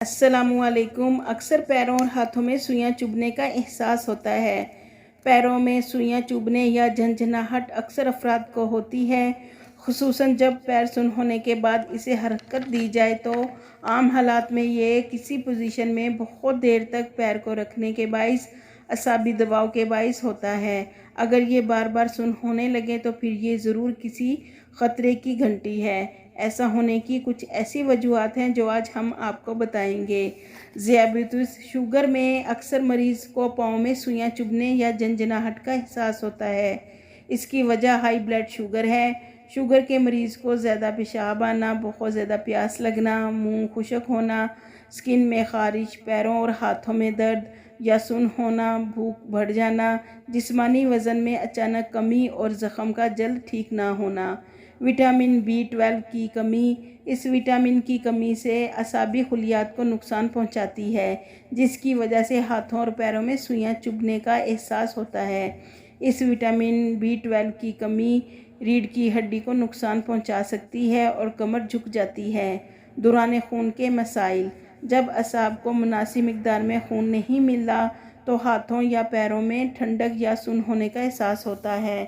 السلام علیکم۔ اکثر پیروں اور ہاتھوں میں سوئیاں چبھنے کا احساس ہوتا ہے۔ پیروں میں سوئیاں چبھنے یا جھنجھناہٹ اکثر افراد کو ہوتی ہے، خصوصاً جب پیر سن ہونے کے بعد اسے حرکت دی جائے تو عام حالات میں یہ کسی پوزیشن میں بہت دیر تک پیر کو رکھنے کے باعث اعصابی دباؤ کے باعث ہوتا ہے۔ اگر یہ بار بار سن ہونے لگے تو پھر یہ ضرور کسی خطرے کی گھنٹی ہے۔ ایسا ہونے کی کچھ ایسی وجوہات ہیں جو آج ہم آپ کو بتائیں گے۔ ذیابیطس شوگر میں اکثر مریض کو پاؤں میں سوئیاں چبھنے یا جھنجھناہٹ کا احساس ہوتا ہے۔ اس کی وجہ ہائی بلڈ شوگر ہے۔ شوگر کے مریض کو زیادہ پیشاب آنا، بہت زیادہ پیاس لگنا، منہ خشک ہونا، سکن میں خارش، پیروں اور ہاتھوں میں درد یا سن ہونا، بھوک بڑھ جانا، جسمانی وزن میں اچانک کمی اور زخم کا جلد ٹھیک نہ ہونا۔ وٹامن B12 کی کمی۔ اس وٹامن کی کمی سے اعصابی خلیات کو نقصان پہنچاتی ہے، جس کی وجہ سے ہاتھوں اور پیروں میں سوئیاں چبھنے کا احساس ہوتا ہے۔ اس وٹامن B12 کی کمی ریڑھ کی ہڈی کو نقصان پہنچا سکتی ہے اور کمر جھک جاتی ہے۔ دوران خون کے مسائل۔ جب اعصاب کو مناسب مقدار میں خون نہیں ملتا تو ہاتھوں یا پیروں میں ٹھنڈک یا سن ہونے کا احساس ہوتا ہے۔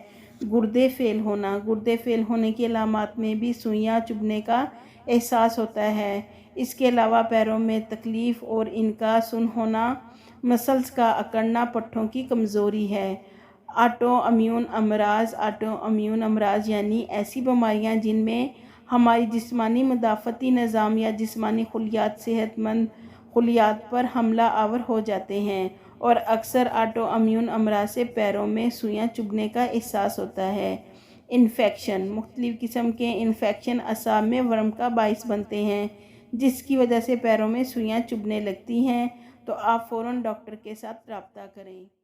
گردے فیل ہونا۔ گردے فیل ہونے کی علامات میں بھی سوئیاں چبھنے کا احساس ہوتا ہے۔ اس کے علاوہ پیروں میں تکلیف اور ان کا سن ہونا، مسلز کا اکڑنا، پٹھوں کی کمزوری ہے۔ آٹو امیون امراض۔ آٹو امیون امراض یعنی ایسی بیماریاں جن میں ہماری جسمانی مدافعتی نظام یا جسمانی خلیات صحت مند خلیات پر حملہ آور ہو جاتے ہیں، اور اکثر آٹو امیون امراض سے پیروں میں سوئیاں چبھنے کا احساس ہوتا ہے۔ انفیکشن۔ مختلف قسم کے انفیکشن اعصاب میں ورم کا باعث بنتے ہیں، جس کی وجہ سے پیروں میں سوئیاں چبھنے لگتی ہیں، تو آپ فوراً ڈاکٹر کے ساتھ رابطہ کریں۔